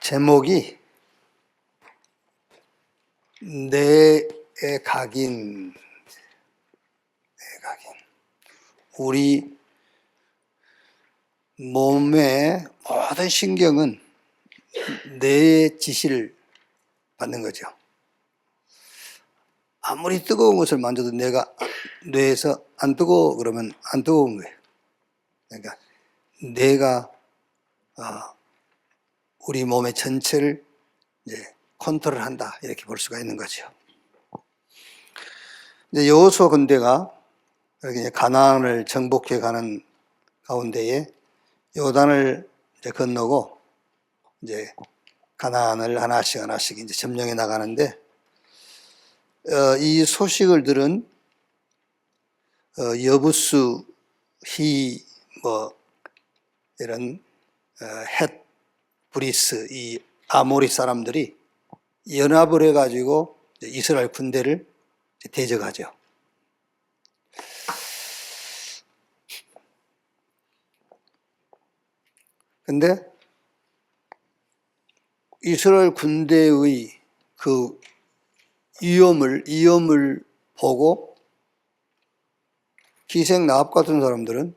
제목이 내 각인. 우리 몸의 모든 신경은 뇌의 지시를 받는 거죠. 아무리 뜨거운 것을 만져도 뇌에서 안 뜨거워 그러면 안 뜨거운 거예요. 그러니까 뇌가 우리 몸의 전체를 이제 컨트롤한다, 이렇게 볼 수가 있는 거죠. 이제 여호수아 군대가 이렇게 가나안을 정복해 가는 가운데에 요단을 이제 건너고 이제 가나안을 하나씩 이제 점령해 나가는데, 이 소식을 들은 여부수, 히, 이런 헷, 브리스, 이 아모리 사람들이 연합을 해가지고 이스라엘 군대를 대적하죠. 근데 이스라엘 군대의 그 위험을 보고 기생 라합 같은 사람들은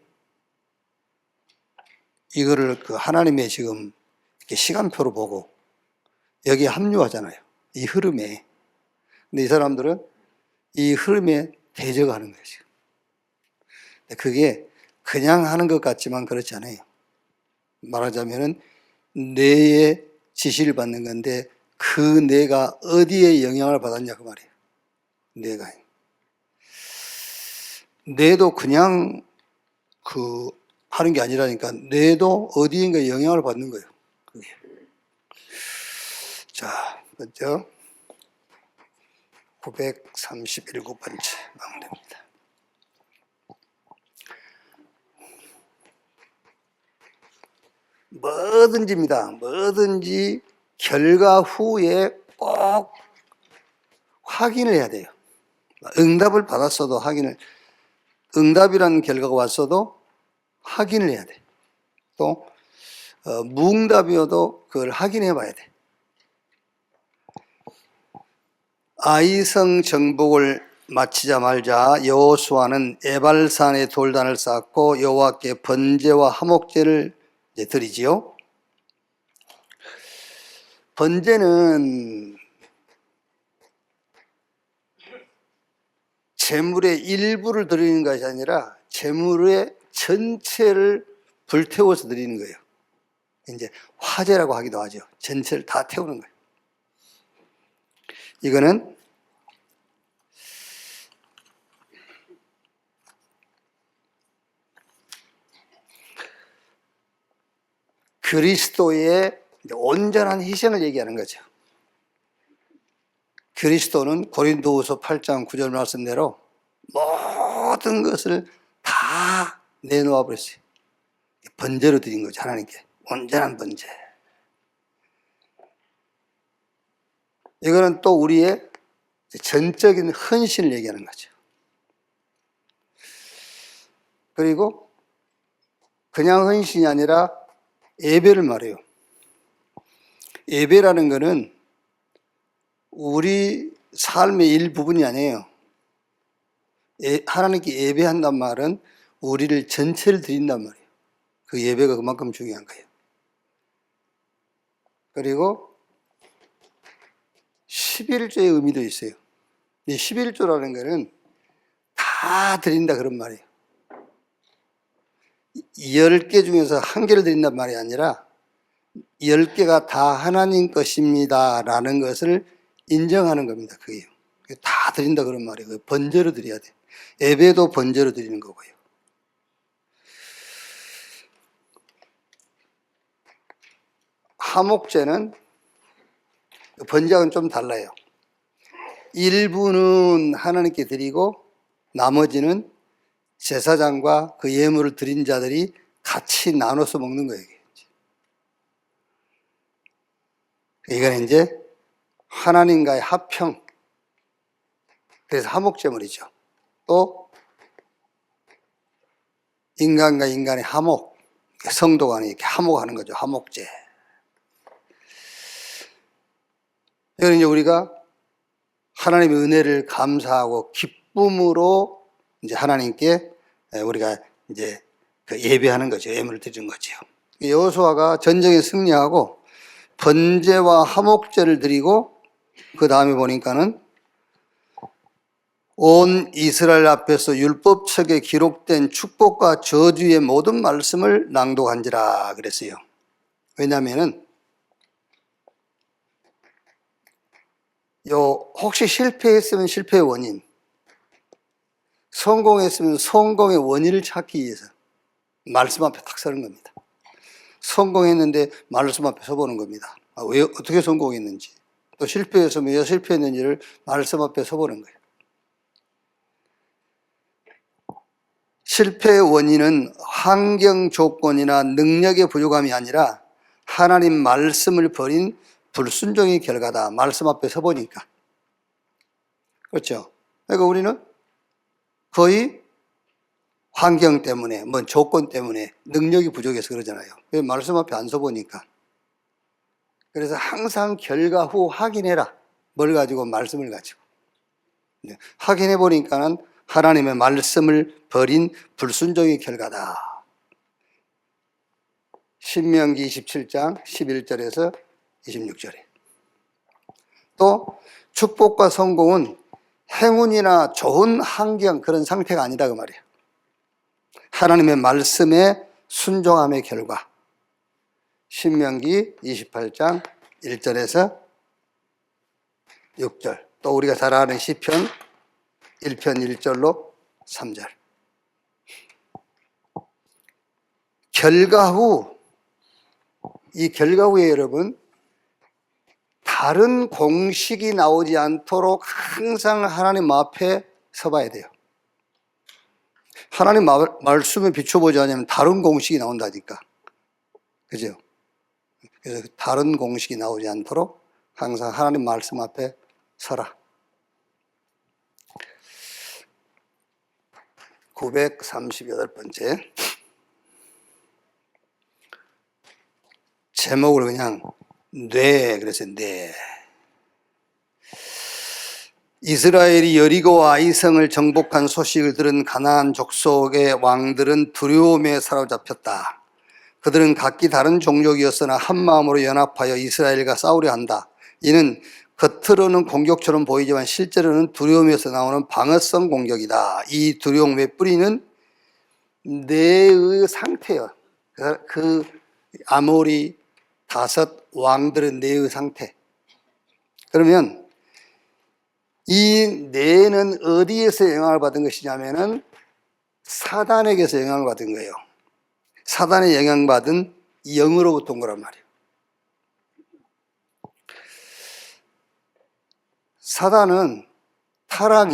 이거를 그 하나님의 지금 이렇게 시간표로 보고 여기에 합류하잖아요. 이 흐름에. 근데 이 사람들은 이 흐름에 대적하는 거예요, 지금. 그게 그냥 하는 것 같지만 그렇지 않아요. 말하자면은 뇌의 지시를 받는 건데, 그 뇌가 어디에 영향을 받았냐 그 말이에요. 뇌도 그냥 하는 게 아니라니까, 뇌도 어디인가 영향을 받는 거예요. 그게. 자, 먼저 937번째 망대입니다. 뭐든지 결과 후에 꼭 확인을 해야 돼요. 응답을 받았어도 응답이라는 결과가 왔어도 확인을 해야 돼. 또 무응답이어도 그걸 확인해 봐야 돼. 아이성 정복을 마치자마자 여호수아는 에발산에 돌단을 쌓고 여호와께 번제와 화목제를 드리지요. 번제는 제물의 일부를 드리는 것이 아니라 제물의 전체를 불태워서 드리는 거예요. 이제 화제라고 하기도 하죠. 전체를 다 태우는 거예요. 이거는 그리스도의 온전한 희생을 얘기하는 거죠. 그리스도는 고린도후서 8장 9절 말씀대로 모든 것을 다 내놓아 버렸어요. 번제로 드린 거죠, 하나님께. 온전한 번제. 이거는 또 우리의 전적인 헌신을 얘기하는 거죠. 그리고 그냥 헌신이 아니라 예배를 말해요. 예배라는 거는 우리 삶의 일부분이 아니에요. 하나님께 예배한단 말은 우리를 전체를 드린단 말이에요. 그 예배가 그만큼 중요한 거예요. 그리고 11조의 의미도 있어요. 이 11조라는 거는 다 드린다 그런 말이에요. 10개 중에서 한 개를 드린단 말이 아니라 10개가 다 하나님 것입니다 라는 것을 인정하는 겁니다. 그게요. 다 드린다 그런 말이에요. 번제로 드려야 돼요. 예배도 번제로 드리는 거고요. 화목제는 번제하고는 좀 달라요. 일부는 하나님께 드리고 나머지는 제사장과 그 예물을 드린 자들이 같이 나눠서 먹는 거예요. 이건 이제 하나님과의 합평, 그래서 화목제물이죠. 또 인간과 인간의 화목, 성도 간에 이렇게 화목하는 거죠. 화목제. 이건 이제 우리가 하나님의 은혜를 감사하고 기쁨으로 이제 하나님께 우리가 이제 그 예배하는 거죠. 예물을 드리는 거죠. 여호수아가 전쟁에 승리하고 번제와 화목제를 드리고 그 다음에 보니까는 온 이스라엘 앞에서 율법책에 기록된 축복과 저주의 모든 말씀을 낭독한지라 그랬어요. 왜냐하면은 혹시 실패했으면 실패의 원인, 성공했으면 성공의 원인을 찾기 위해서 말씀 앞에 탁 서는 겁니다. 성공했는데 말씀 앞에 서보는 겁니다. 왜, 어떻게 성공했는지, 또 실패했으면 왜 실패했는지를 말씀 앞에 서보는 거예요. 실패의 원인은 환경 조건이나 능력의 부족함이 아니라 하나님 말씀을 버린 불순종의 결과다. 말씀 앞에 서보니까. 그렇죠? 그러니까 우리는 거의 환경 때문에, 조건 때문에 능력이 부족해서 그러잖아요. 말씀 앞에 안 서보니까. 그래서 항상 결과 후 확인해라. 뭘 가지고? 말씀을 가지고. 확인해 보니까는 하나님의 말씀을 버린 불순종의 결과다. 신명기 27장 11절에서 26절에. 또 축복과 성공은 행운이나 좋은 환경 그런 상태가 아니다 그 말이에요. 하나님의 말씀에 순종함의 결과. 신명기 28장 1절에서 6절. 또 우리가 잘 아는 시편 1편 1절로 3절. 결과 후, 이 결과 후에 여러분, 다른 공식이 나오지 않도록 항상 하나님 앞에 서봐야 돼요. 하나님 말씀에 비춰보지 않으면 다른 공식이 나온다니까. 그죠? 그래서 다른 공식이 나오지 않도록 항상 하나님 말씀 앞에 서라. 938번째. 제목을 그냥 그래서 이스라엘이 여리고와 아이성을 정복한 소식을 들은 가나안 족속의 왕들은 두려움에 사로잡혔다. 그들은 각기 다른 종족이었으나 한 마음으로 연합하여 이스라엘과 싸우려 한다. 이는 겉으로는 공격처럼 보이지만 실제로는 두려움에서 나오는 방어성 공격이다. 이 두려움의 뿌리는 뇌의 상태예요. 그 아모리 다섯 왕들의 뇌의 상태. 그러면 이 뇌는 어디에서 영향을 받은 것이냐면은 사단에게서 영향을 받은 거예요. 사단에 영향받은 영으로부터 온 거란 말이에요. 사단은 타락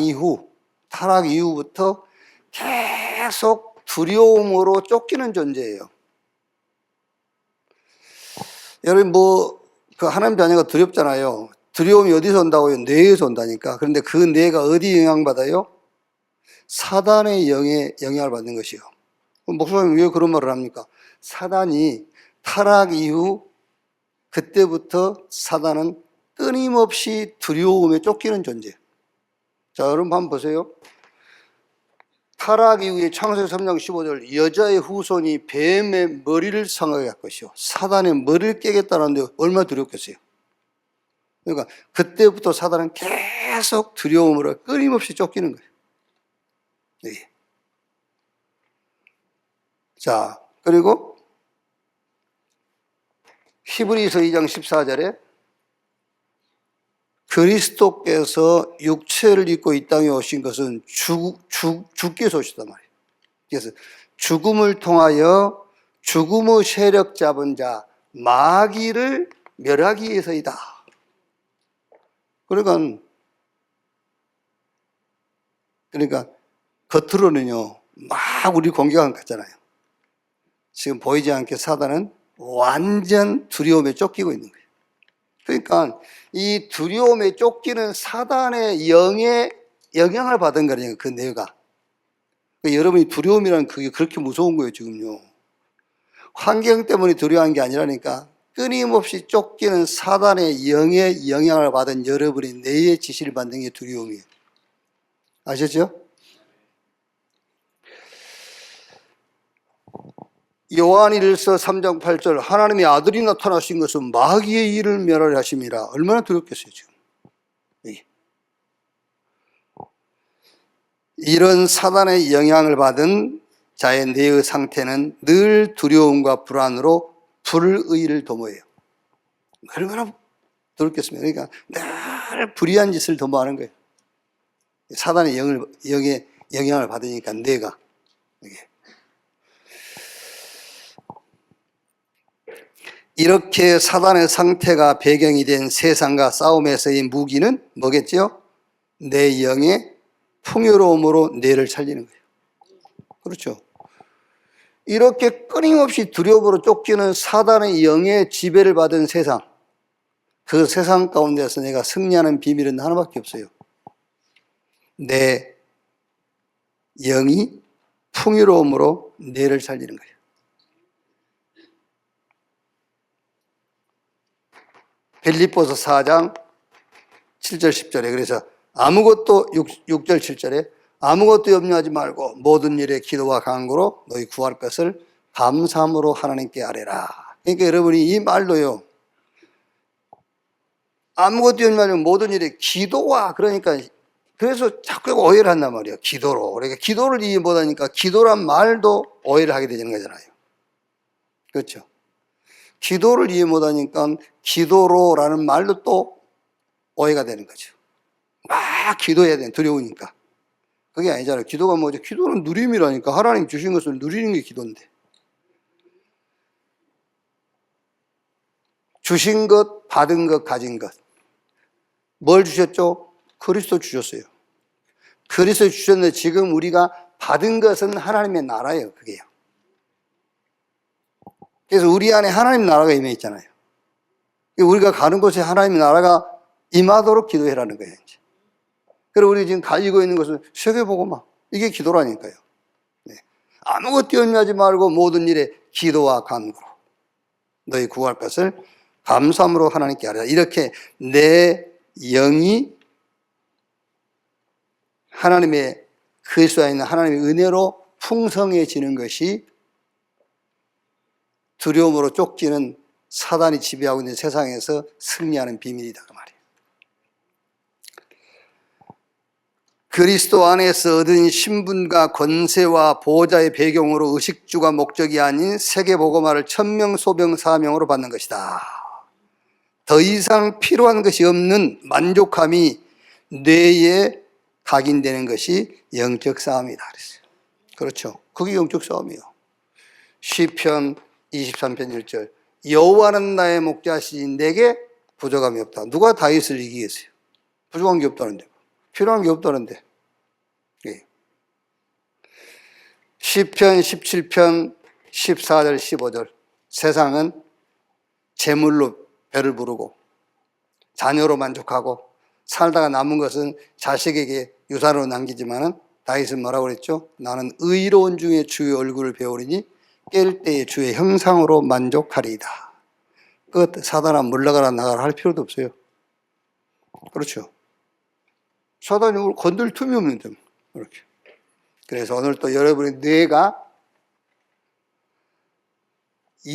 이후부터 계속 두려움으로 쫓기는 존재예요. 여러분 그 하나님 자녀가 두렵잖아요. 두려움이 어디서 온다고요? 뇌에서 온다니까. 그런데 그 뇌가 어디 영향받아요? 사단의 영향을 받는 것이요. 목사님 왜 그런 말을 합니까? 사단이 타락 이후 그때부터 사단은 끊임없이 두려움에 쫓기는 존재예요. 자, 여러분 한번 보세요. 타락 이후에 창세기 3장 15절 여자의 후손이 뱀의 머리를 상하게 할 것이요 사단의 머리를 깨겠다는데 얼마나 두렵겠어요. 그러니까 그때부터 사단은 계속 두려움으로 끊임없이 쫓기는 거예요. 네. 자, 그리고 히브리서 2장 14절에 그리스도께서 육체를 입고 이 땅에 오신 것은 죽기 위해서 오셨단 말이에요. 그래서 죽음을 통하여 죽음의 세력 잡은 자 마귀를 멸하기 위해서이다. 그러니까 겉으로는요 막 우리 공격한 것 같잖아요. 지금 보이지 않게 사단은 완전 두려움에 쫓기고 있는 거예요. 그러니까 이 두려움에 쫓기는 사단의 영에 영향을 받은 거라니까 그 뇌가. 그러니까 여러분이 두려움이란 그게 그렇게 무서운 거예요 지금요. 환경 때문에 두려워한 게 아니라니까 끊임없이 쫓기는 사단의 영의 영향을 받은 여러분이 뇌의 지시를 받는 게 두려움이에요. 아셨죠? 요한일서 3장 8절 하나님의 아들이 나타나신 것은 마귀의 일을 멸하려 하심이라. 얼마나 두렵겠어요 지금. 이런 사단의 영향을 받은 자의 뇌의 상태는 늘 두려움과 불안으로 불의를 도모해요. 얼마나 두렵겠습니까? 그러니까 늘 불의한 짓을 도모하는 거예요. 사단의 영향을 받으니까 뇌가. 이렇게 사단의 상태가 배경이 된 세상과 싸움에서의 무기는 뭐겠죠? 내 영의 풍요로움으로 뇌를 살리는 거예요. 그렇죠. 이렇게 끊임없이 두려움으로 쫓기는 사단의 영의 지배를 받은 세상, 그 세상 가운데서 내가 승리하는 비밀은 하나밖에 없어요. 내 영이 풍요로움으로 뇌를 살리는 거예요. 빌립보서 4장 7절 10절에 그래서 아무것도 6절 7절에 아무것도 염려하지 말고 모든 일에 기도와 간구로 너희 구할 것을 감사함으로 하나님께 아뢰라. 그러니까 여러분이 이 말로요. 아무것도 염려하지 말고 모든 일에 기도와 그러니까 그래서 자꾸 오해를 한단 말이에요. 기도로. 그러니까 기도를 이해 못하니까 기도란 말도 오해를 하게 되는 거잖아요. 그렇죠. 기도를 이해 못하니까 기도로라는 말도 또 오해가 되는 거죠. 막 기도해야 돼. 두려우니까. 그게 아니잖아요. 기도가 뭐죠? 기도는 누림이라니까. 하나님 주신 것을 누리는 게 기도인데. 주신 것, 받은 것, 가진 것. 뭘 주셨죠? 그리스도 주셨어요. 그리스도 주셨는데 지금 우리가 받은 것은 하나님의 나라예요. 그게요. 그래서 우리 안에 하나님 나라가 임해 있잖아요. 우리가 가는 곳에 하나님의 나라가 임하도록 기도해라는 거예요. 이제. 그리고 우리 지금 가지고 있는 것을 새겨보고만 이게 기도라니까요. 네. 아무것도 염려하지 말고 모든 일에 기도와 간구로 너희 구할 것을 감사함으로 하나님께 아뢰라. 이렇게 내 영이 하나님의 그리스도에 있는 하나님의 은혜로 풍성해지는 것이 두려움으로 쫓기는 사단이 지배하고 있는 세상에서 승리하는 비밀이다 그 말이에요. 그리스도 안에서 얻은 신분과 권세와 보호자의 배경으로 의식주가 목적이 아닌 세계복음화를 천명소병사명으로 받는 것이다. 더 이상 필요한 것이 없는 만족함이 뇌에 각인되는 것이 영적 싸움이다 그랬어요. 그렇죠. 그게 영적 싸움이에요. 시편 23편 1절 여호와는 나의 목자시니 내게 부족함이 없다. 누가 다윗을 이기겠어요? 부족한 게 없다는데. 필요한 게 없다는데. 예. 시편 17편 14절 15절 세상은 재물로 배를 부르고 자녀로 만족하고 살다가 남은 것은 자식에게 유산으로 남기지만은 다윗은 뭐라고 그랬죠? 나는 의로운 중에 주의 얼굴을 배우리니 깰 때에 주의 형상으로 만족하리이다. 끝. 사단아 물러가라 나가라 할 필요도 없어요. 그렇죠. 사단이 뭘 건들 틈이 없는데 이렇게. 그래서 오늘 또 여러분의 뇌가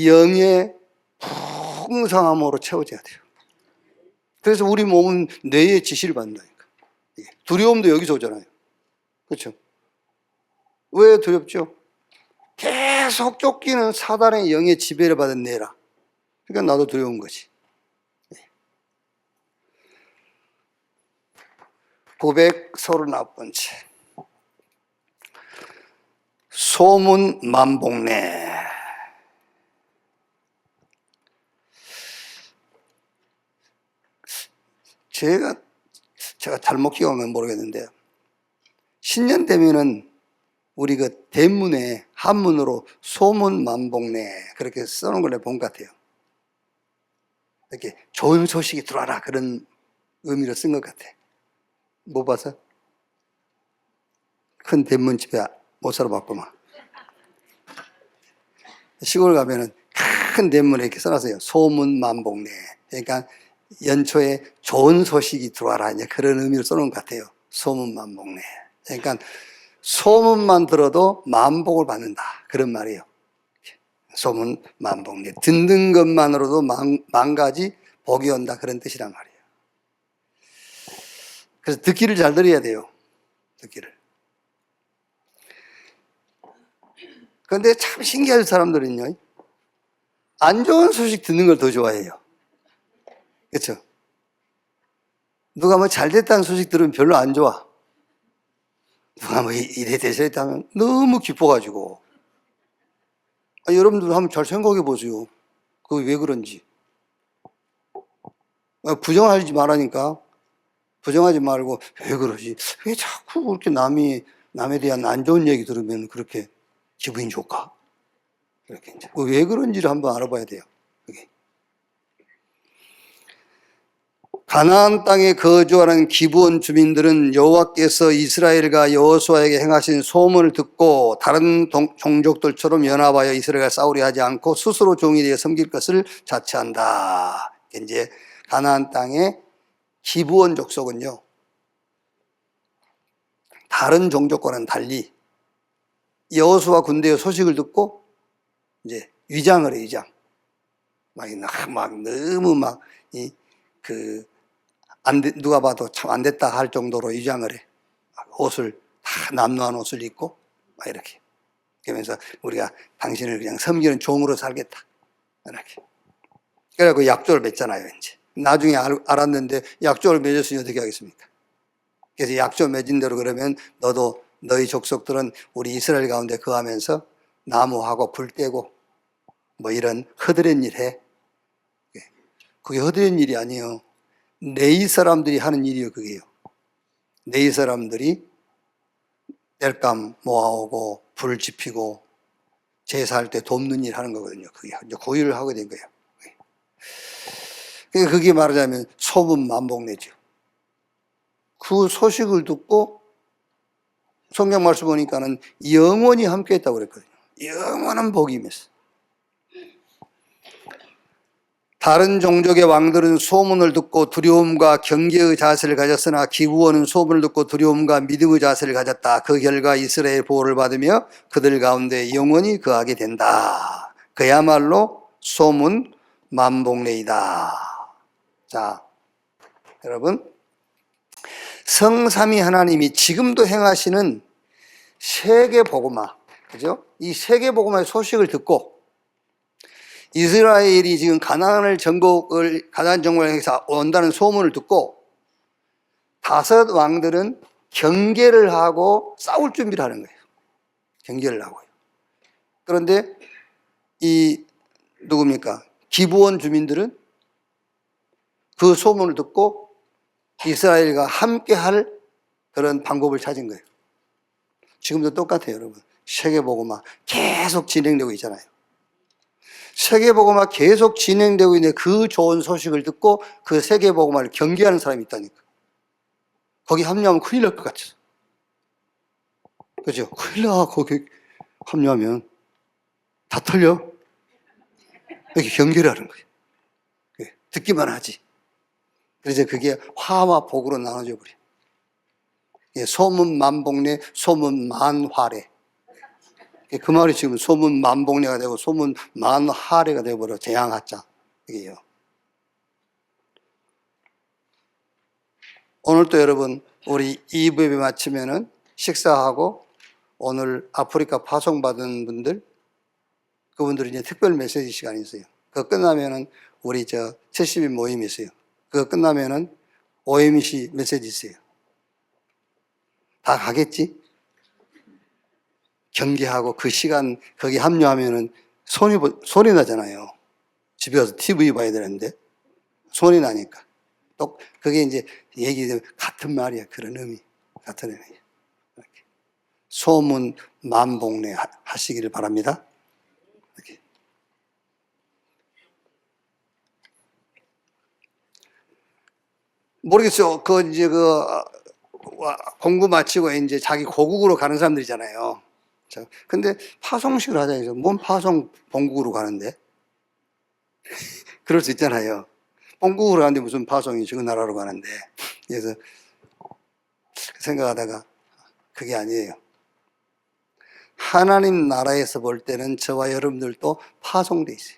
영의 풍성함으로 채워져야 돼요. 그래서 우리 몸은 뇌의 지시를 받는다니까. 두려움도 여기서 오잖아요. 그렇죠? 왜 두렵죠? 계속 쫓기는 사단의 영의 지배를 받은 뇌라. 그러니까 나도 두려운 거지. 939번째 소문 만복래. 제가 잘못 기억하면 모르겠는데 신년 되면은 우리 그 대문에 한문으로 소문 만복래 그렇게 써놓은 걸 본 것 같아요. 이렇게 좋은 소식이 들어와라 그런 의미로 쓴 것 같아. 못 봐서? 큰 대문집에 못 살아봤구만. 시골 가면은 큰 대문에 이렇게 써놨어요. 소문만복래. 그러니까 연초에 좋은 소식이 들어와라. 이제 그런 의미를 써놓은 것 같아요. 소문만복래. 그러니까 소문만 들어도 만복을 받는다. 그런 말이에요. 소문만복래. 듣는 것만으로도 만 가지 복이 온다. 그런 뜻이란 말이에요. 그래서 듣기를 잘 들어야 돼요. 듣기를. 그런데 참 신기한 사람들은요, 안 좋은 소식 듣는 걸 더 좋아해요. 그렇죠? 누가 뭐 잘 됐다는 소식 들으면 별로 안 좋아. 누가 뭐 이래 저래 하면 너무 기뻐가지고. 여러분들 한번 잘 생각해 보세요. 그게 왜 그런지. 부정하지 말라니까. 부정하지 말고 왜 그러지? 왜 자꾸 그렇게 남에 대한 안 좋은 얘기 들으면 그렇게 기분이 좋을까? 그렇게 이제 왜 그런지를 한번 알아봐야 돼요. 그게. 가나안 땅에 거주하는 기브온 주민들은 여호와께서 이스라엘과 여호수아에게 행하신 소문을 듣고 다른 종족들처럼 연합하여 이스라엘과 싸우려 하지 않고 스스로 종이 되어 섬길 것을 자처한다. 이제 가나안 땅의 기브온 족속은요, 다른 종족과는 달리 여호수아 군대의 소식을 듣고 이제 위장을 해, 위장. 막 너무 누가 봐도 참 안 됐다 할 정도로 위장을 해. 옷을 다 남루한 옷을 입고 막 이렇게. 그러면서 우리가 당신을 그냥 섬기는 종으로 살겠다. 이렇게. 그래갖고 약조를 맺잖아요, 이제. 나중에 알았는데 약조를 맺었으니 어떻게 하겠습니까? 그래서 약조 맺은 대로 그러면 너도 너희 족속들은 우리 이스라엘 가운데 거하면서 나무하고 불 떼고 뭐 이런 허드렛 일 해. 그게 허드렛 일이 아니에요. 네이 사람들이 하는 일이요, 그게요. 네이 사람들이 땔감 모아오고 불 지피고 제사할 때 돕는 일 하는 거거든요. 그게 이제 그 일을 하게 된 거예요. 그러니까 그게 말하자면 소문만복내죠. 그 소식을 듣고 성경 말씀 보니까는 영원히 함께 했다고 그랬거든요. 영원한 복이 임했어. 다른 종족의 왕들은 소문을 듣고 두려움과 경계의 자세를 가졌으나 기브온은 소문을 듣고 두려움과 믿음의 자세를 가졌다. 그 결과 이스라엘 보호를 받으며 그들 가운데 영원히 거하게 된다. 그야말로 소문 만복래이다. 자, 여러분, 성삼위 하나님이 지금도 행하시는 세계 복음화, 그죠? 이 세계 복음화의 소식을 듣고 이스라엘이 지금 가나안 정복을 해서 온다는 소문을 듣고 다섯 왕들은 경계를 하고 싸울 준비를 하는 거예요. 경계를 하고요. 그런데 누굽니까? 기브온 주민들은 그 소문을 듣고 이스라엘과 함께 할 그런 방법을 찾은 거예요. 지금도 똑같아요, 여러분. 세계복음화 계속 진행되고 있잖아요. 세계복음화 계속 진행되고 있는데 그 좋은 소식을 듣고 그 세계복음화를 경계하는 사람이 있다니까. 거기 합류하면 큰일 날 것 같아서. 그죠? 큰일 나, 거기 합류하면. 다 털려. 이렇게 경계를 하는 거예요. 듣기만 하지. 그래서 그게 화와 복으로 나눠져 버려요. 소문만복래, 소문만화래. 그 말이 지금 소문만복래가 되고 소문만화래가 되어버려. 재앙하자. 이게요. 오늘 또 여러분, 우리 2부 예배 마치면은 식사하고 오늘 아프리카 파송받은 분들, 그분들이 이제 특별 메시지 시간이 있어요. 그거 끝나면은 우리 70인 모임이 있어요. 그거 끝나면은 OMC 메시지 있어요. 다 가겠지? 경계하고 그 시간 거기 합류하면은 손이 나잖아요. 집에 가서 TV 봐야 되는데 손이 나니까. 또 그게 이제 얘기되면 같은 말이야. 그런 의미. 같은 의미. 소문 만복래 하시기를 바랍니다. 이렇게. 모르겠어요. 공부 마치고 이제 자기 고국으로 가는 사람들이잖아요. 근데 파송식을 하자 해서 뭔 파송 본국으로 가는데? 그럴 수 있잖아요. 뽕국으로 가는데 무슨 파송이 저 나라로 가는데. 그래서 생각하다가 그게 아니에요. 하나님 나라에서 볼 때는 저와 여러분들도 파송돼 있어요.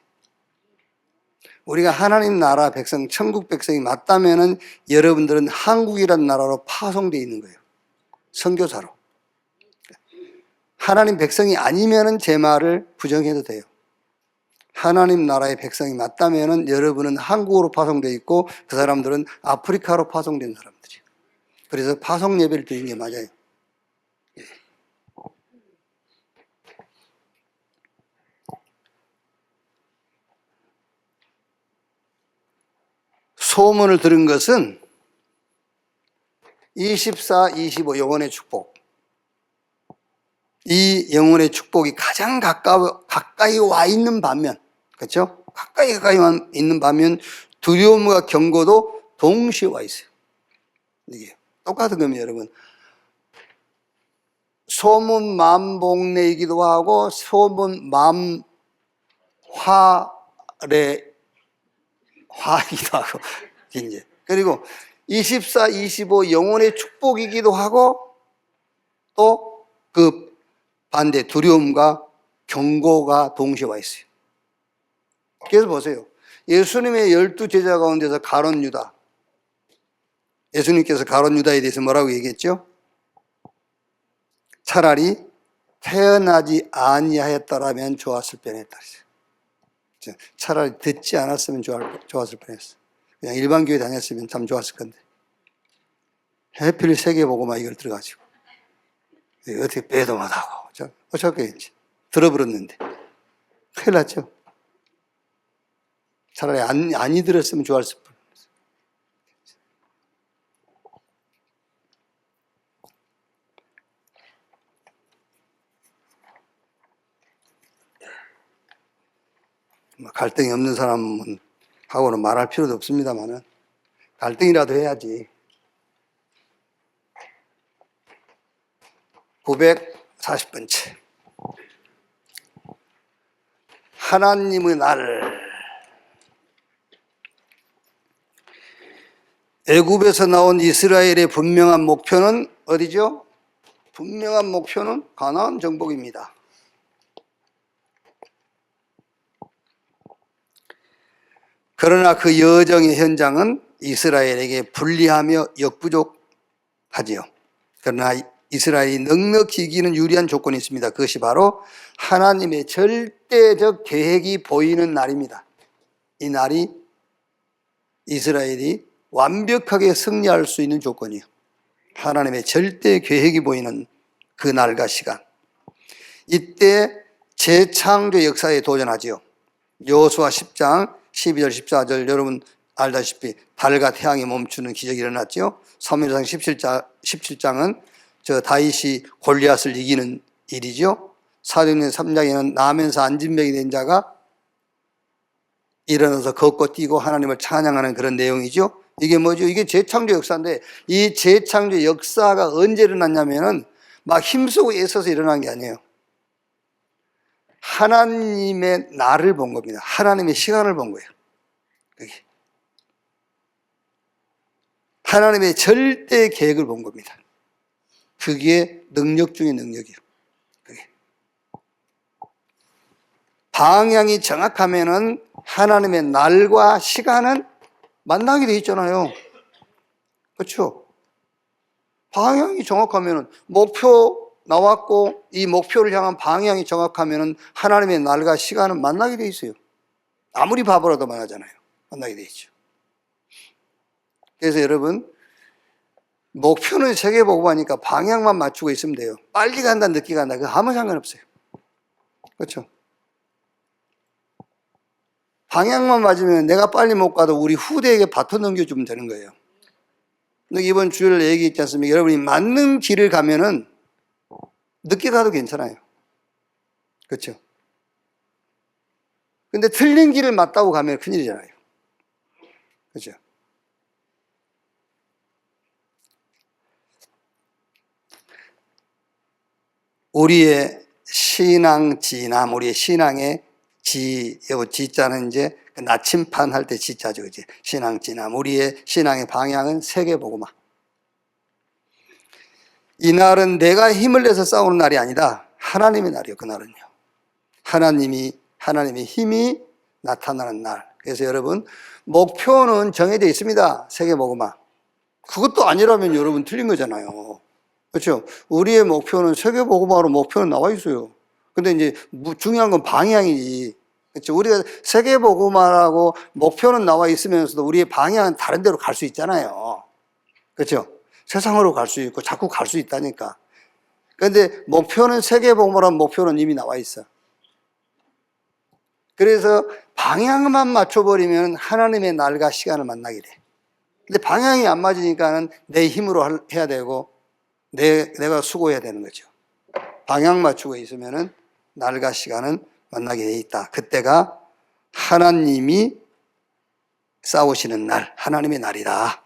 우리가 하나님 나라 백성, 천국 백성이 맞다면은 여러분들은 한국이라는 나라로 파송돼 있는 거예요. 선교사로. 하나님 백성이 아니면은 제 말을 부정해도 돼요. 하나님 나라의 백성이 맞다면은 여러분은 한국으로 파송돼 있고 그 사람들은 아프리카로 파송된 사람들이에요. 그래서 파송 예배를 드리는 게 맞아요. 소문을 들은 것은 24, 25 영혼의 축복. 이 영혼의 축복이 가장 가까이 와 있는 반면, 그렇죠? 가까이 있는 반면 두려움과 경고도 동시에 와 있어요. 이게 똑같은 겁니다, 여러분. 소문 만복내이기도 하고 소문 화이기도 하고 이제 그리고 24, 25 영혼의 축복이기도 하고 또 그 반대 두려움과 경고가 동시에 와 있어요. 그래서 보세요. 예수님의 12제자 가운데서 가룟 유다, 예수님께서 가룟 유다에 대해서 뭐라고 얘기했죠? 차라리 태어나지 아니하였더라면 좋았을 뻔했다. 차라리 듣지 않았으면 좋았을 뻔했어. 그냥 일반 교회 다녔으면 참 좋았을 건데. 해필 세계 보고만 이걸 들어가지고 어떻게 빼도 못하고 어쩌겠지. 들어버렸는데 큰일 났죠. 차라리 아니 들었으면 좋았을 뻔. 갈등이 없는 사람은 하고는 말할 필요도 없습니다만은 갈등이라도 해야지. 940번째. 하나님의 날. 애굽에서 나온 이스라엘의 분명한 목표는 어디죠? 분명한 목표는 가나안 정복입니다. 그러나 그 여정의 현장은 이스라엘에게 불리하며 역부족하지요. 그러나 이스라엘이 넉넉히 이기는 유리한 조건이 있습니다. 그것이 바로 하나님의 절대적 계획이 보이는 날입니다. 이 날이 이스라엘이 완벽하게 승리할 수 있는 조건이에요. 하나님의 절대 계획이 보이는 그 날과 시간. 이때 재창조 역사에 도전하지요. 여호수아 10장 12절 14절 여러분 알다시피 달과 태양이 멈추는 기적이 일어났죠. 사무엘상 17장은 저 다윗이 골리앗을 이기는 일이죠. 사도행전 3장에는 나면서 안진병이 된 자가 일어나서 걷고 뛰고 하나님을 찬양하는 그런 내용이죠. 이게 뭐죠? 이게 재창조 역사인데 이 재창조 역사가 언제 일어났냐면은 막 힘쓰고 애써서 일어난 게 아니에요. 하나님의 날을 본 겁니다. 하나님의 시간을 본 거예요. 그게. 하나님의 절대 계획을 본 겁니다. 그게 능력 중의 능력이에요. 그게. 방향이 정확하면은 하나님의 날과 시간은 만나게 돼 있잖아요. 그렇죠? 방향이 정확하면은 목표 나왔고 이 목표를 향한 방향이 정확하면은 하나님의 날과 시간은 만나게 돼 있어요. 아무리 바보라도 만나잖아요. 만나게 돼 있죠. 그래서 여러분 목표는 세계 보고 하니까 방향만 맞추고 있으면 돼요. 빨리 간다, 늦게 간다, 그거 아무 상관없어요. 그렇죠? 방향만 맞으면 내가 빨리 못 가도 우리 후대에게 바톤 넘겨주면 되는 거예요. 근데 이번 주일 얘기했지 않습니까? 여러분이 맞는 길을 가면은 늦게 가도 괜찮아요. 그렇죠? 근데 틀린 길을 맞다고 가면 큰일이잖아요. 그렇죠? 우리의 신앙 진함, 우리의 신앙의 요 지자는 이제 나침판 할 때 지자죠. 이제 신앙지남. 우리의 신앙의 방향은 세계복음화. 이 날은 내가 힘을 내서 싸우는 날이 아니다. 하나님의 날이요. 그날은요. 하나님의 힘이 나타나는 날. 그래서 여러분, 목표는 정해져 있습니다. 세계복음화. 그것도 아니라면 여러분 틀린 거잖아요. 그렇죠? 우리의 목표는 세계복음화로 목표는 나와 있어요. 근데 이제 중요한 건 방향이지. 그렇죠? 우리가 세계복음화라고 목표는 나와 있으면서도 우리의 방향은 다른 데로 갈 수 있잖아요. 그렇죠? 세상으로 갈 수 있고 자꾸 갈 수 있다니까. 그런데 목표는 세계복음화라는 목표는 이미 나와 있어. 그래서 방향만 맞춰버리면 하나님의 날과 시간을 만나게 돼. 근데 방향이 안 맞으니까는 내 힘으로 해야 되고 내가 수고해야 되는 거죠. 방향 맞추고 있으면은 날과 시간은 만나게 돼 있다. 그때가 하나님이 싸우시는 날, 하나님의 날이다.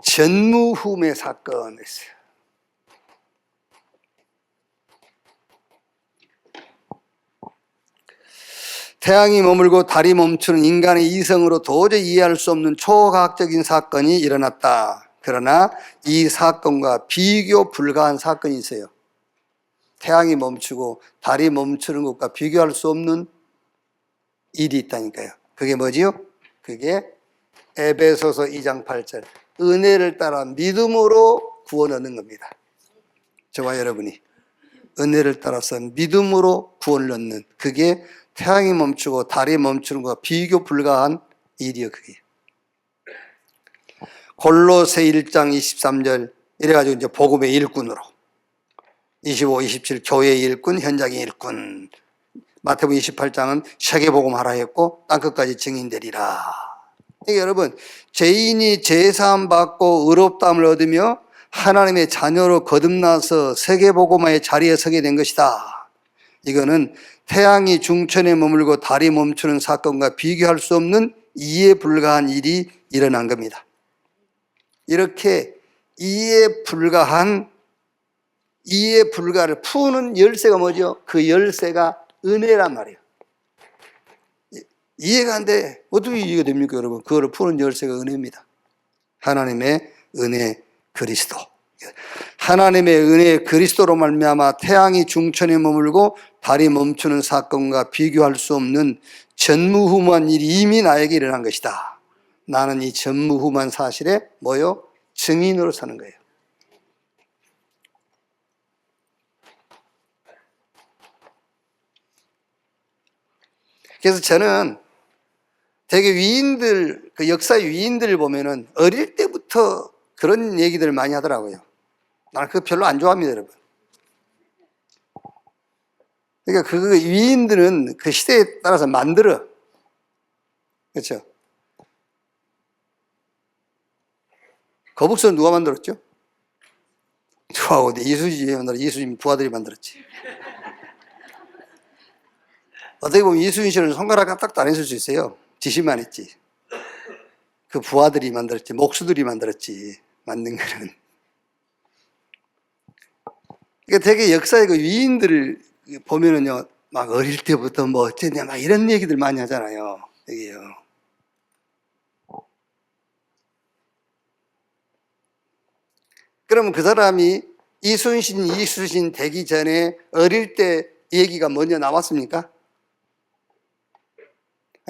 전무후무의 사건이 있어요. 태양이 머물고 달이 멈추는 인간의 이성으로 도저히 이해할 수 없는 초과학적인 사건이 일어났다. 그러나 이 사건과 비교 불가한 사건이 있어요. 태양이 멈추고 달이 멈추는 것과 비교할 수 없는 일이 있다니까요. 그게 뭐지요? 그게 에베소서 2장 8절. 은혜를 따라 믿음으로 구원 얻는 겁니다. 저와 여러분이 은혜를 따라서 믿음으로 구원을 얻는, 그게 태양이 멈추고 달이 멈추는 것과 비교 불가한 일이요. 그게 골로새 1장 23절 이래가지고 이제 복음의 일꾼으로 25, 27 교회의 일꾼, 현장의 일꾼. 마태복음 28장은 세계복음하라 했고 땅끝까지 증인되리라. 그러니까 여러분, 죄인이 제사함 받고 의롭다함을 얻으며 하나님의 자녀로 거듭나서 세계복음화의 자리에 서게 된 것이다. 이거는 태양이 중천에 머물고 달이 멈추는 사건과 비교할 수 없는 이해 불가한 일이 일어난 겁니다. 이렇게 이해 불가를 푸는 열쇠가 뭐죠? 그 열쇠가 은혜란 말이에요. 이해가 안 돼. 어떻게 이해가 됩니까, 여러분? 그거를 푸는 열쇠가 은혜입니다. 하나님의 은혜 그리스도. 하나님의 은혜 그리스도로 말미암아 태양이 중천에 머물고 달이 멈추는 사건과 비교할 수 없는 전무후무한 일이 이미 나에게 일어난 것이다. 나는 이 전무후무한 사실에 뭐요? 증인으로 사는 거예요. 그래서 저는 되게 위인들, 그 역사의 위인들을 보면은 어릴 때부터 그런 얘기들을 많이 하더라고요. 나는 그거 별로 안 좋아합니다, 여러분. 그러니까 그 위인들은 그 시대에 따라서 만들어. 그렇죠? 거북선 누가 만들었죠? 누구하고 이수진 부하들이 만들었지. 어떻게 보면 이수진 씨는 손가락 까딱도 안 했을 수 있어요. 지시만 했지. 그 부하들이 만들었지, 목수들이 만들었지, 만든 거는. 그러니까 되게 역사의 그 위인들을 보면은요, 막 어릴 때부터 뭐 어쨌냐, 막 이런 얘기들 많이 하잖아요. 여기요. 그러면 그 사람이 이순신 되기 전에 어릴 때 얘기가 먼저 나왔습니까?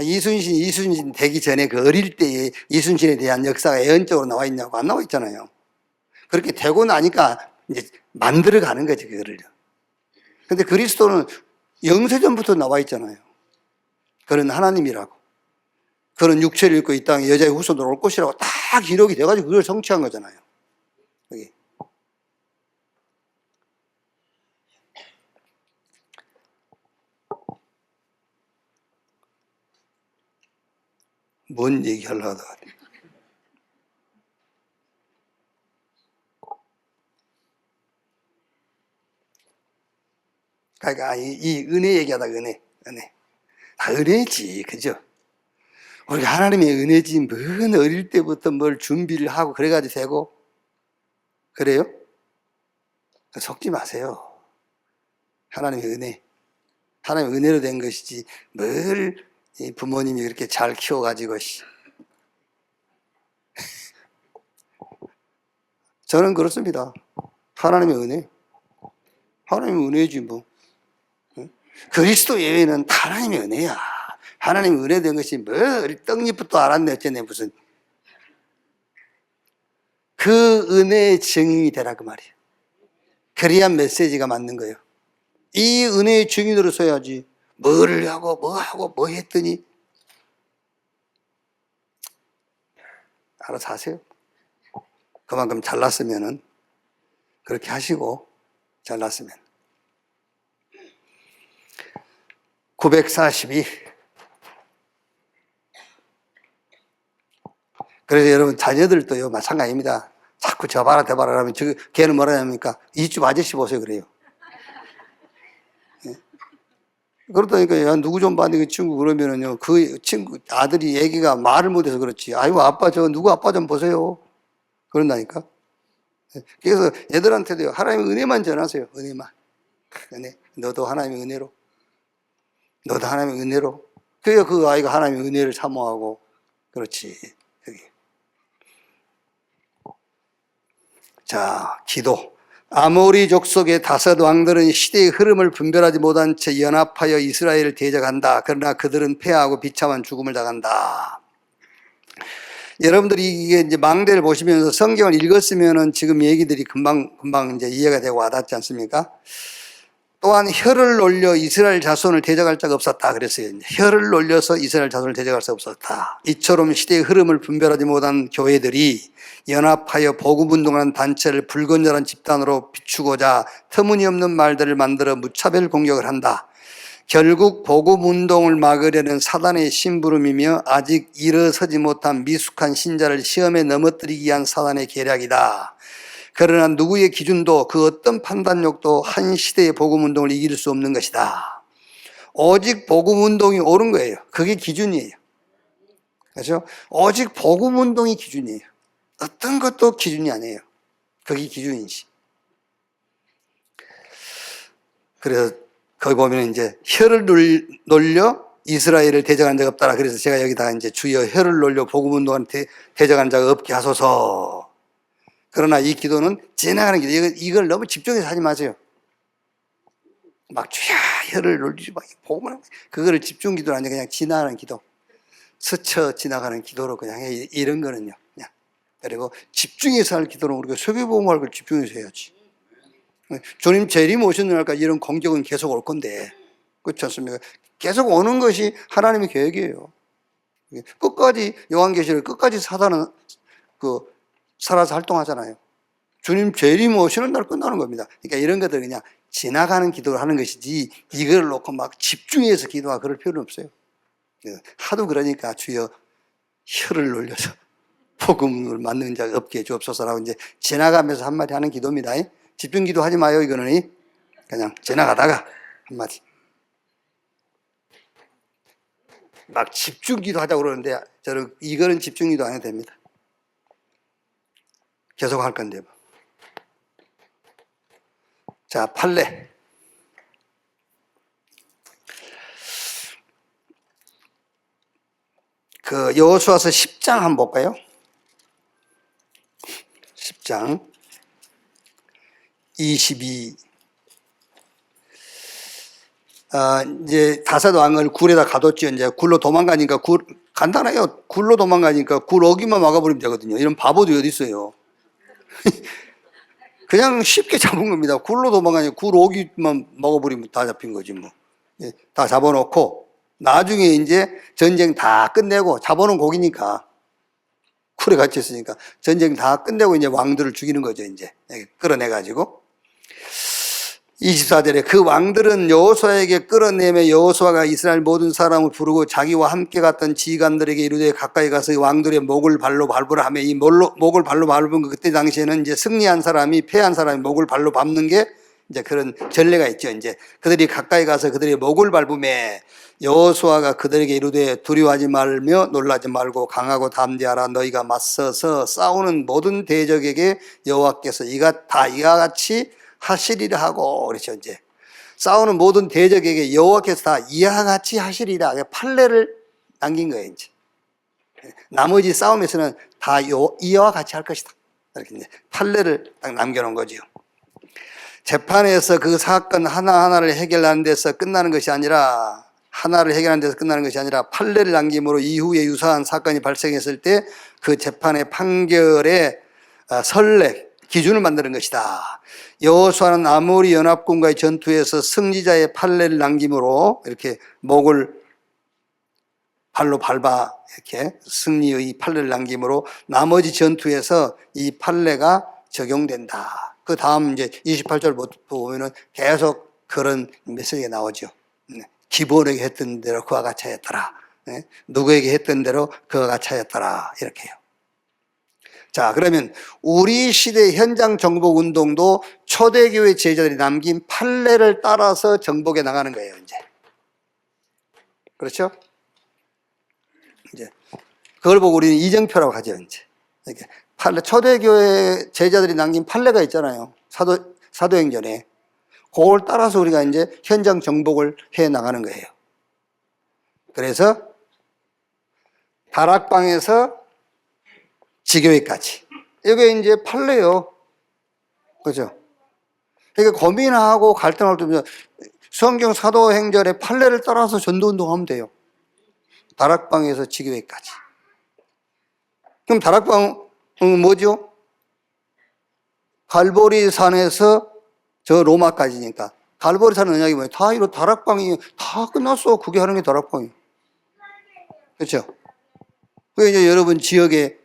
이순신 되기 전에 그 어릴 때의 이순신에 대한 역사가 예언적으로 나와 있냐고 안 나와 있잖아요. 그렇게 되고 나니까 이제 만들어 가는 거지, 그거를요. 근데 그리스도는 영세전부터 나와 있잖아요. 그는 하나님이라고. 그는 육체를 입고 이 땅에 여자의 후손으로 올 것이라고 다 기록이 돼가지고 그걸 성취한 거잖아요. 여기. 뭔 얘기하려고 하다가. 그러니까 이 은혜 얘기하다가 은혜. 다 은혜지, 그죠? 우리 하나님의 은혜지, 뭔 어릴 때부터 뭘 준비를 하고 그래가지고 되고, 그래요? 속지 마세요. 하나님의 은혜. 하나님의 은혜로 된 것이지 뭘 부모님이 그렇게 잘 키워가지고 저는 그렇습니다. 하나님의 은혜. 하나님의 은혜지 뭐. 그리스도 예외는 하나님의 은혜야. 하나님의 은혜 된 것이 뭘 떡잎부터 알았네 어쩌네 무슨. 그 은혜의 증인이 되라 그 말이에요. 그래야 메시지가 맞는 거예요. 이 은혜의 증인으로 서야지 뭐를 하고 뭐 했더니 알아서 하세요. 그만큼 잘났으면은 그렇게 하시고 잘났으면 942 그래서 여러분 자녀들도요 마찬가지입니다. 자꾸 저 봐라 저 봐라 하면 걔는 뭐라 합니까? 이 집 아저씨 보세요 그래요. 그러다니까 야 누구 좀 봤는데 그 친구 그러면은요 그 친구 아들이 얘기가 말을 못해서 그렇지 아이고 아빠 저 누구 아빠 좀 보세요 그런다니까. 그래서 애들한테도 하나님의 은혜만 전하세요. 은혜만. 은혜. 너도 하나님의 은혜로. 너도 하나님의 은혜로. 그래야 그 아이가 하나님의 은혜를 사모하고 그렇지. 여기. 자, 기도. 아모리 족속의 다섯 왕들은 시대의 흐름을 분별하지 못한 채 연합하여 이스라엘을 대적한다. 그러나 그들은 패하고 비참한 죽음을 당한다. 여러분들이 이게 이제 망대를 보시면서 성경을 읽었으면은 지금 얘기들이 금방 이제 이해가 되고 와닿지 않습니까? 또한 혀를 놀려 이스라엘 자손을 대적할 자가 없었다 그랬어요. 혀를 놀려서 이스라엘 자손을 대적할 수 없었다. 이처럼 시대의 흐름을 분별하지 못한 교회들이 연합하여 복음운동하는 단체를 불건전한 집단으로 비추고자 터무니없는 말들을 만들어 무차별 공격을 한다. 결국 복음운동을 막으려는 사단의 심부름이며 아직 일어서지 못한 미숙한 신자를 시험에 넘어뜨리기 위한 사단의 계략이다. 그러나 누구의 기준도 그 어떤 판단력도 한 시대의 복음운동을 이길 수 없는 것이다. 오직 복음운동이 옳은 거예요. 그게 기준이에요. 그렇죠? 오직 복음운동이 기준이에요. 어떤 것도 기준이 아니에요. 그게 기준이지. 그래서 거기 보면 이제 혀를 놀려 이스라엘을 대적한 자가 없다라. 그래서 제가 여기다가 이제 주여 혀를 놀려 복음운동한테 대적한 자가 없게 하소서. 그러나 이 기도는 지나가는 기도. 이걸 너무 집중해서 하지 마세요. 막 주여 혀를 놀리지 막 복음을 그거를 집중 기도는 아니라 그냥 지나가는 기도. 스쳐 지나가는 기도로 그냥 해. 이런 거는요. 그냥. 그리고 집중해서 할 기도는 우리가 세계복음할 걸 집중해서 해야지. 주님 재림 오시는 날까지 이런 공격은 계속 올 건데 그렇지 않습니까? 계속 오는 것이 하나님의 계획이에요. 끝까지 요한계시록 끝까지 사단은 살아서 활동하잖아요. 주님 재림 오시는 날 끝나는 겁니다. 그러니까 이런 것들 그냥 지나가는 기도를 하는 것이지 이걸 놓고 막 집중해서 기도하고 그럴 필요는 없어요. 하도 그러니까 주여 혀를 놀려서 복음을 맞는 자가 없게 주옵소서라고 이제 지나가면서 한마디 하는 기도입니다. 집중 기도하지 마요. 이거는 그냥 지나가다가 한마디 막 집중 기도하자고 그러는데 저는 이거는 집중 기도 안 해도 됩니다. 계속 할 건데 뭐. 자, 판례. 여호수아서 10장 한번 볼까요? 10장 22. 이제 다섯 왕을 굴에다 가뒀죠. 이제 굴로 도망가니까 간단해요. 굴로 도망가니까 굴 어기만 막아버리면 되거든요. 이런 바보들이 어디 있어요. 그냥 쉽게 잡은 겁니다. 굴로 도망가니까 굴 어기만 먹어버리면 다 잡힌 거지 뭐. 다 잡아놓고 나중에 이제 전쟁 다 끝내고 잡아놓은 고기니까 굴에 갇혀 있으니까 전쟁 다 끝내고 이제 왕들을 죽이는 거죠. 이제 끌어내가지고 24절에 그 왕들은 여호수아에게 끌어내며 여호수아가 이스라엘 모든 사람을 부르고 자기와 함께 갔던 지휘관들에게 이르되 가까이 가서 왕들의 목을 발로 밟으라 하며 이 목을 발로 밟은 그때 당시에는 이제 승리한 사람이 패한 사람이 목을 발로 밟는 게 이제 그런 전례가 있죠. 이제 그들이 가까이 가서 그들의 목을 밟으며 여호수아가 그들에게 이르되 두려워하지 말며 놀라지 말고 강하고 담대하라. 너희가 맞서서 싸우는 모든 대적에게 여호와께서 이와 같이 하시리라 하고 그렇죠. 이제 싸우는 모든 대적에게 여호와께서 다 이와 같이 하시리라 판례를 남긴 거예요. 이제 나머지 싸움에서는 다 이와 같이 할 것이다. 이렇게 이제 판례를 딱 남겨놓은 거죠. 재판에서 그 사건 하나하나를 해결하는 데서 끝나는 것이 아니라 판례를 남김으로 이후에 유사한 사건이 발생했을 때 그 재판의 판결의 선례, 기준을 만드는 것이다. 여호수아는 아모리 연합군과의 전투에서 승리자의 판례를 남김으로 이렇게 목을 발로 밟아 이렇게 승리의 판례를 남김으로 나머지 전투에서 이 판례가 적용된다. 그 다음 이제 28절 보면은 계속 그런 메시지가 나오죠. 기본에게 했던 대로 그와 같이 하였더라. 누구에게 했던 대로 그와 같이 하였더라. 이렇게요. 자, 그러면 우리 시대 현장 정복 운동도 초대교회 제자들이 남긴 판례를 따라서 정복해 나가는 거예요, 이제. 그렇죠? 이제 그걸 보고 우리는 이정표라고 하죠, 이제. 이렇게 판례, 초대교회 제자들이 남긴 판례가 있잖아요. 사도행전에. 그걸 따라서 우리가 이제 현장 정복을 해 나가는 거예요. 그래서 다락방에서 지교회까지. 이게 이제 판례요. 그죠? 그러니까 고민하고 갈등할 때 성경 사도행전의 판례를 따라서 전도운동하면 돼요. 다락방에서 지교회까지. 그럼 다락방은 뭐죠? 갈보리 산에서 저 로마까지니까. 갈보리 산은 언약이 뭐예요? 다 이로 다락방이 다 끝났어. 그게 하는 게 다락방이에요. 그렇죠? 그 이제 여러분 지역에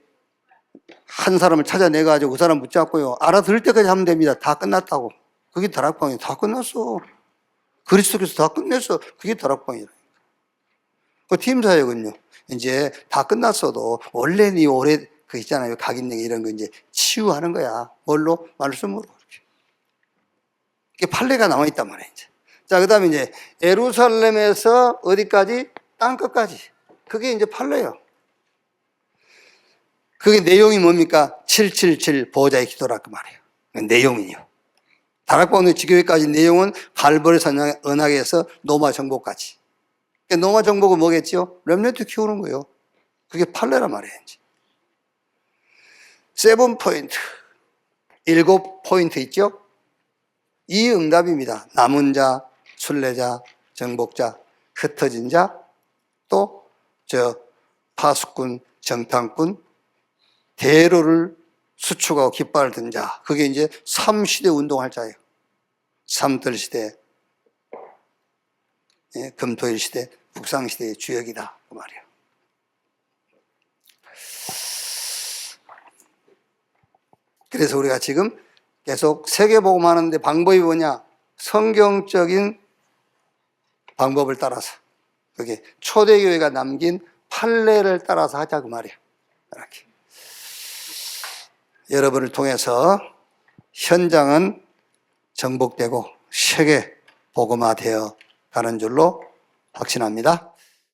한 사람을 찾아내가지고 그 사람 붙잡고요. 알아들을 때까지 하면 됩니다. 다 끝났다고. 그게 다락방이에요. 다 끝났어. 그리스도께서 다 끝냈어. 그게 다락방이에요. 그 팀사역은요. 이제 다 끝났어도 원래 네 올해 그 있잖아요. 각인령 이런 거 이제 치유하는 거야. 뭘로? 말씀으로. 이게 판례가 남아있단 말이에요. 이제. 자, 그 다음에 이제 예루살렘에서 어디까지? 땅끝까지. 그게 이제 판례예요. 그게 내용이 뭡니까? 777 보호자의 기도라 그 말이에요. 내용이요. 다락방의 지교회까지 내용은 갈보리 산 언약에서 노마 정복까지. 그러니까 노마 정복은 뭐겠죠? 렘넌트 키우는 거예요. 그게 판례란 말이에요. 이제. 7포인트. 7포인트 있죠? 이 응답입니다. 남은 자, 순례자, 정복자, 흩어진 자, 또 파수꾼, 정탐꾼, 대로를 수축하고 깃발을 든 자. 그게 이제 3시대 운동할 자예요. 삼들 시대, 금토일 시대, 북상 시대의 주역이다. 그 말이에요. 그래서 우리가 지금 계속 세계복음 하는데 방법이 뭐냐? 성경적인 방법을 따라서. 그게 초대교회가 남긴 판례를 따라서 하자 그 말이에요. 이렇게. 여러분을 통해서 현장은 정복되고 세계 복음화되어 가는 줄로 확신합니다.